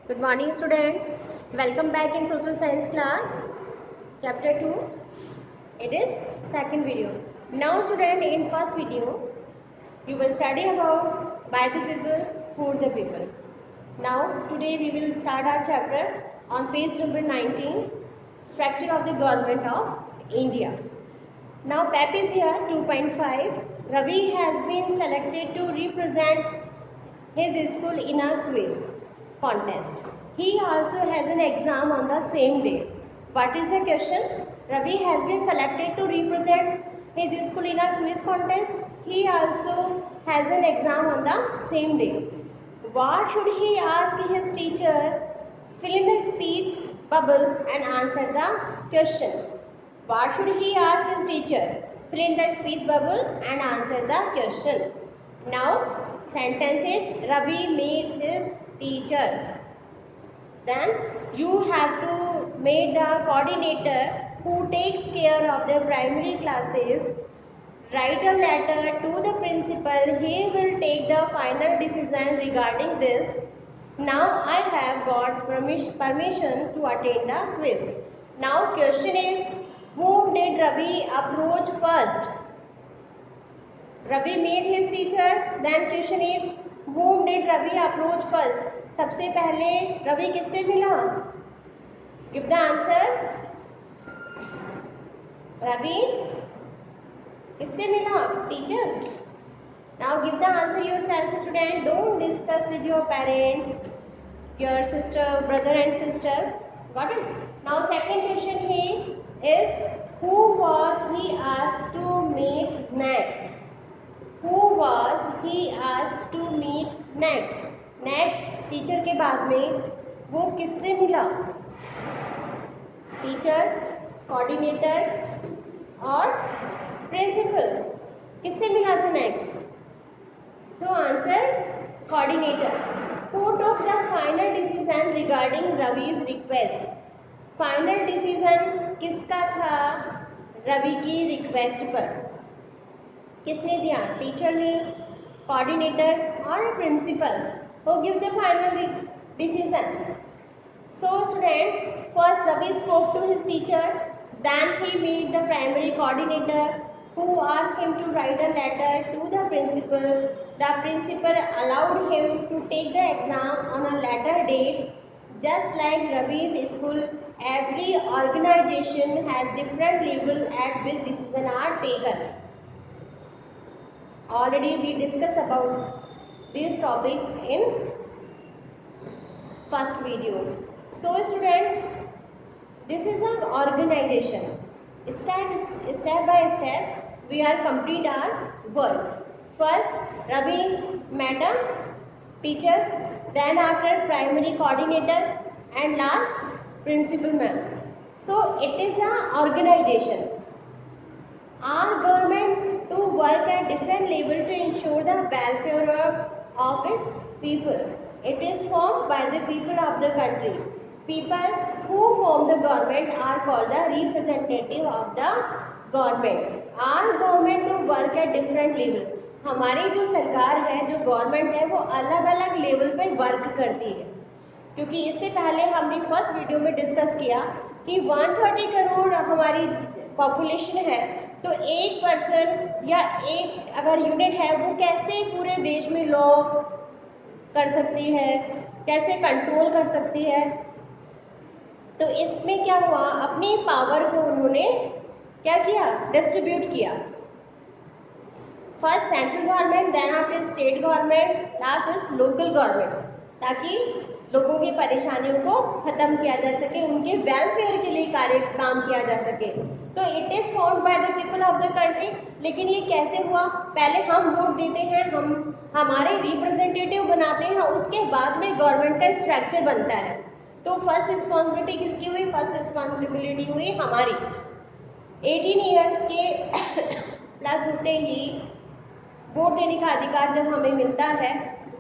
Good morning student. Welcome back in social science class. Chapter 2. It is second video. Now student, in first video you will study about by the people, for the people. Now today we will start our chapter on page number 19, structure of the government of India. Now PEP is here 2.5. Ravi has been selected to represent his school in a quiz contest. He also has an exam on the same day. What is the question? Ravi has been selected to represent his school in a quiz contest. He also has an exam on the same day. What should he ask his teacher? Fill in the speech bubble and answer the question. What should he ask his teacher? Fill in the speech bubble and answer the question. Now, sentence is Ravi meets his teacher. Then you have to make the coordinator who takes care of the primary classes write a letter to the principal. He will take the final decision regarding this. Now I have got permission to attend the quiz. Now question is, whom did Ravi approach first? Ravi met his teacher. Then question is, whom did Ravi approach first? सबसे पहले रवि किससे मिला? Give the answer. Ravi किससे मिला? Teacher. Now give the answer yourself, student. Don't discuss with your parents, your sister, brother and sister. Got it? Now second question here is, who was he asked to meet next? Who was he asked to meet next? Next teacher के बाद में वो किससे मिला? Teacher, coordinator और principal किससे मिला था next? So answer coordinator. Who took the final decision regarding Ravi's request? Final decision किसका था रवि की रिक्वेस्ट पर? किसने दिया? टीचर ने, कोऑर्डिनेटर और principal. Who gives the final decision? So student, first Ravi spoke to his teacher, then he met the primary coordinator who asked him to write a letter to the principal. The principal allowed him to take the exam on a later date. Just like Ravi's school, every organization has different level at which decisions are taken. Already we discussed about this topic in first video. So student, this is an organization. Step by step we are complete our work. First Ravi met a teacher, then after primary coordinator and last principal ma'am. So it is an organization. Our government to work at different level to ensure the welfare of its people. It is formed by the people of the country. People who form the government are called the representative of the government. Our government to work at different level. हमारी जो सरकार है, जो government है, वो अलग अलग level पे वर्क करती है. क्योंकि इससे पहले हमने फर्स्ट वीडियो में डिस्कस किया कि 130 करोड़ हमारी पॉपुलेशन है, तो एक पर्सन या एक अगर यूनिट है वो कैसे पूरे देश में लॉ कर सकती है, कैसे कंट्रोल कर सकती है. तो इसमें क्या हुआ, अपनी पावर को उन्होंने क्या किया, डिस्ट्रीब्यूट किया. First central government, then after state government, last is local government, ताकि लोगों की परेशानियों को खत्म किया जा सके, उनके वेलफेयर के लिए काम किया जा सके. तो it is formed by the people of the country. लेकिन ये कैसे हुआ? पहले हम वोट देते हैं, हम हमारे रिप्रेजेंटेटिव बनाते हैं, उसके बाद में गवर्नमेंट का स्ट्रक्चर बनता है. तो फर्स्ट रिस्पॉन्सिबिलिटी किसकी हुई? फर्स्ट रिस्पॉन्सिबिलिटी हुई हमारी. 18 ईयर्स के प्लस होते ही वोट देने का अधिकार जब हमें मिलता है,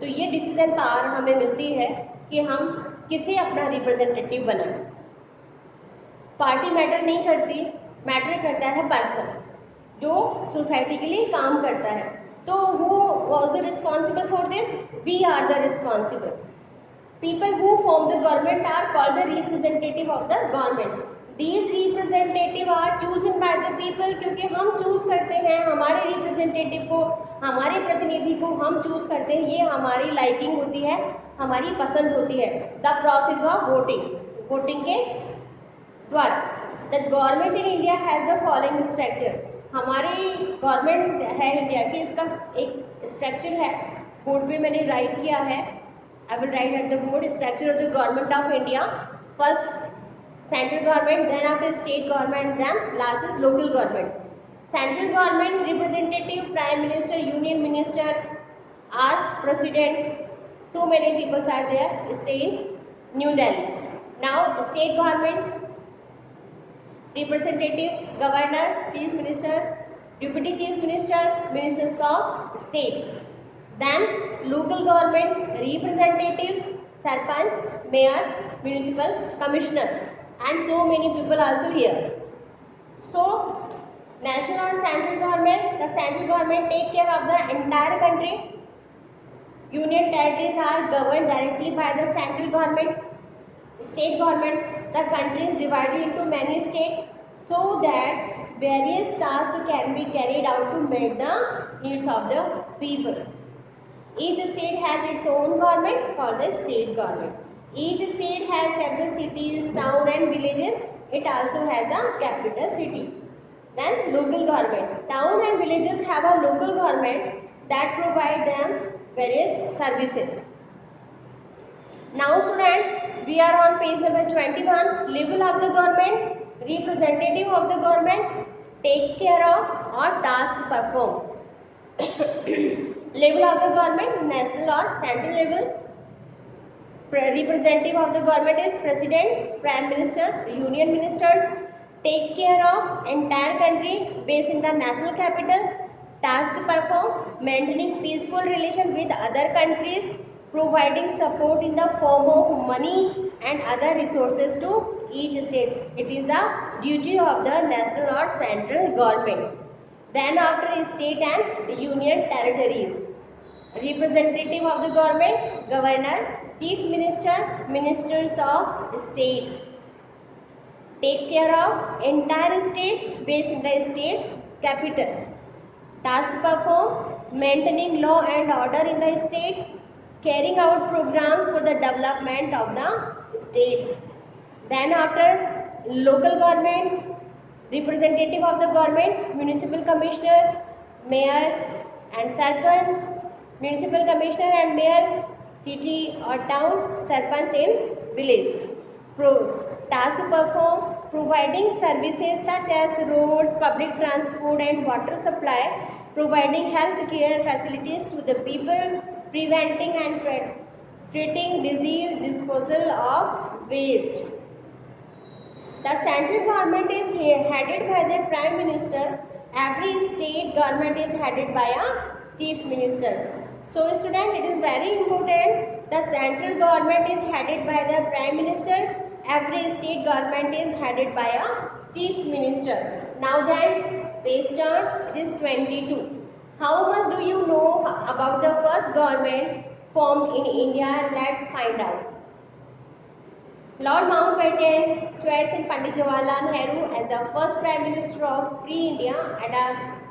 तो ये डिसीजन पावर हमें मिलती है कि हम किसे अपना रिप्रेजेंटेटिव बनाएं. पार्टी मैटर नहीं करती, मैटर करता है पर्सन जो सोसाइटी के लिए काम करता है. तो who was responsible for this? We are the responsible. People who form the government are called the representative of the government. These representative are chosen by the people, क्योंकि हम चूज करते हैं हमारे रिप्रेजेंटेटिव को, हमारे प्रतिनिधि को हम चूज करते हैं, ये हमारी लाइकिंग होती है, हमारी पसंद होती है. The process of voting, voting के द्वारा. The government in India has the following structure. हमारी गवर्नमेंट है इंडिया की, इसका एक स्ट्रक्चर है, बोर्ड पे मैंने राइट किया है. I will write at the board. Structure of the government of India. First central government, then after state government, then last is local government. Central government representative, prime minister, union minister are president. So many people are there. Stay in New Delhi. Now state government representatives, governor, chief minister, deputy chief minister, ministers of state. Then local government representatives, sarpanch, mayor, municipal commissioner, and so many people also here. So national or central government, the central government take care of the entire country. Union territories are governed directly by the central government. State government, the country is divided into many states so that various tasks can be carried out to meet the needs of the people. Each state has its own government called the state government. Each state has several cities, towns and villages. It also has a capital city. Then local government. Towns and villages have a local government that provide them various services. Now students, we are on page number 21. Level of the government. Representative of the government takes care of or task perform. Level of the government, national or central level. Representative of the government is president, prime minister, union ministers. Takes care of entire country based in the national capital. Task perform, maintaining peaceful relation with other countries, providing support in the form of money and other resources to each state. It is the duty of the national or central government. Then after state and union territories. Representative of the government, governor, chief minister, ministers of state. Takes care of entire state based in the state capital. Task perform, maintaining law and order in the state, carrying out programs for the development of the state. Then after local government, representative of the government, municipal commissioner, mayor and sarpanch, municipal commissioner and mayor, city or town, sarpanch in village. Task perform, providing services such as roads, public transport and water supply, providing health care facilities to the people, preventing and treating disease, disposal of waste. The central government is headed by the prime minister. Every state government is headed by a chief minister. So student, it is very important. The central government is headed by the prime minister. Every state government is headed by a chief minister. Now then, page turn, it is 22. How much do you know about the first government formed in India? Let's find out. Lord Mountbatten swears in Pandit Jawaharlal Nehru as the first Prime Minister of Free India at a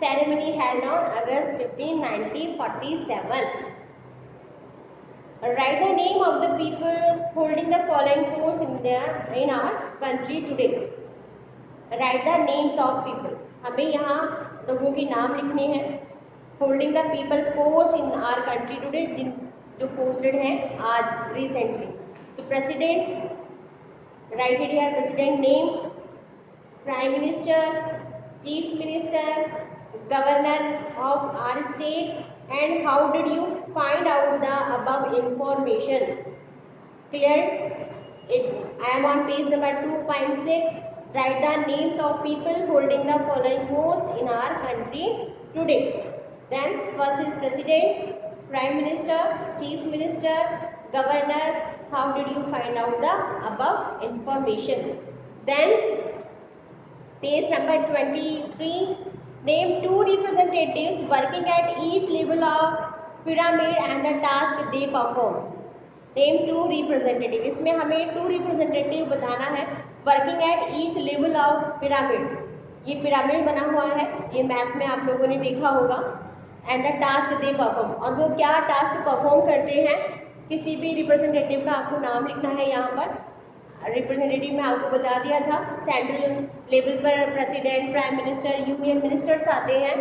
ceremony held on August 15, 1947. Write the name of the people holding the following posts in our country today. Write the names of people. हमें यहाँ लोगों के नाम लिखने हैं. Holding the people posts in our country today, जो posted हैं आज recently. तो President. Write it here, president name, prime minister, chief minister, governor of our state, and how did you find out the above information? Clear? I am on page number 2.6. Write the names of people holding the following posts in our country today. Then first is president, prime minister, chief minister, governor. How did you find out the above information? Then page number 23. Name two representatives working at each level of pyramid and the task they perform. Name 2 representative, इसमें हमें 2 representative बताना है working at each level of pyramid. ये pyramid बना हुआ है, ये maths में आप लोगों ने देखा होगा। And the task they perform, और वो क्या टास्क परफॉर्म करते हैं, किसी भी रिप्रेजेंटेटिव का आपको नाम लिखना है। यहाँ पर रिप्रेजेंटेटिव में आपको बता दिया था, सेंट्रल लेवल पर president, prime minister, union ministers आते हैं।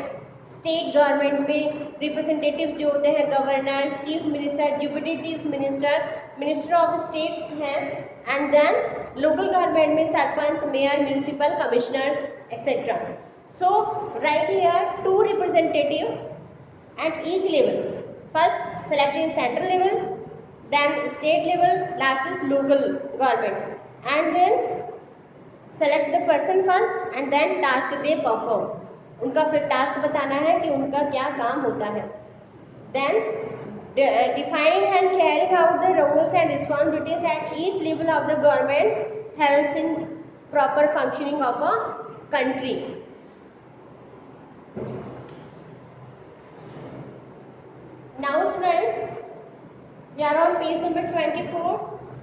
स्टेट गवर्नमेंट में रिप्रेजेंटेटिव्स जो होते हैं governor, chief minister, deputy chief minister, minister of states हैं। एंड देन लोकल गवर्नमेंट में sarpanch, mayor, municipal commissioners etcetera. So right here 2 representative at each level. First select in central level, then state level, last is local government, and then select the person first and then task they perform. उनका फिर task बताना है कि उनका क्या काम होता है। Then defining and carrying out the roles and responsibilities at each level of the government helps in proper functioning of a country. Now students, we are on page number 24.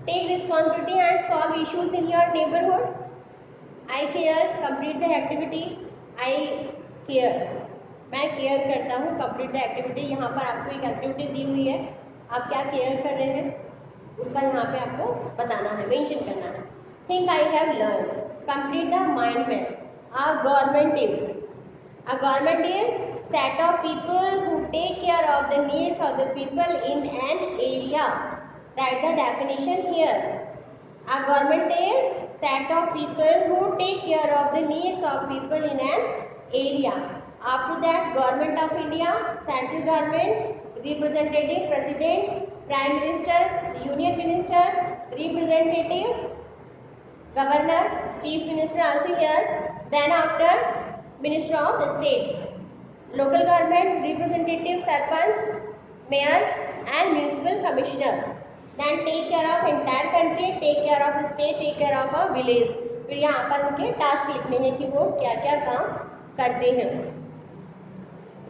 Take responsibility and solve issues in your neighborhood. I care, complete the activity. I care, मैं care करता हूँ, complete the activity। यहाँ पर आपको एक activity दी हुई है, आप क्या केयर कर रहे हैं उसका यहाँ पे आपको बताना है, मेंशन करना है। Think I have learned, complete the mind map. Our government is set of people who take care of the needs of the people in an area. Write the definition here. A government is set of people who take care of the needs of people in an area. After that, Government of India, central government, representative, president, prime minister, union minister, representative, governor, chief minister also here. Then after, minister of state, local government, representative, sarpanch, mayor and municipal commissioner. Then take care of entire country, take care of state, take care of a village. फिर यहाँ पर उनके task लिखने हैं कि वो क्या क्या काम करते हैं।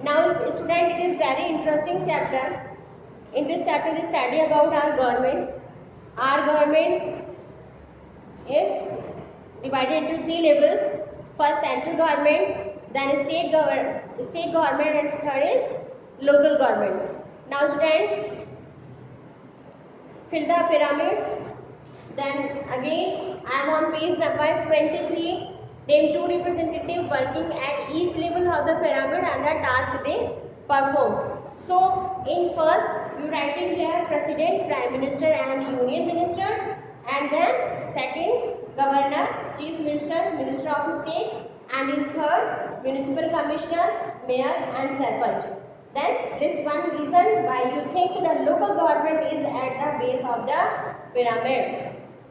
Now student, it is very interesting chapter. In this chapter we study about our government. Our government is divided into 3 levels. First central government, then state government, and third is local government. Now student, fill the pyramid. Then again I am on page number 23. Name 2 representatives working at each level of the pyramid and the task they perform. So in first you write it here president, prime minister and union minister, and then second governor, chief minister, minister of state, and in third municipal commissioner, mayor and sarpanch. Then list one reason why you think the local government is at the base of the pyramid.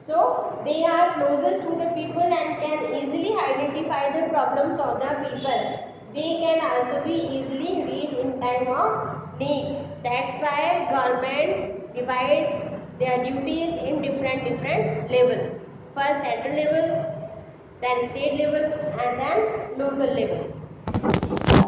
So they are closest to the people and can easily identify the problems of the people. They can also be easily reached in time of need. That's why government divide their duties in different level. First central level, then state level, and then local level.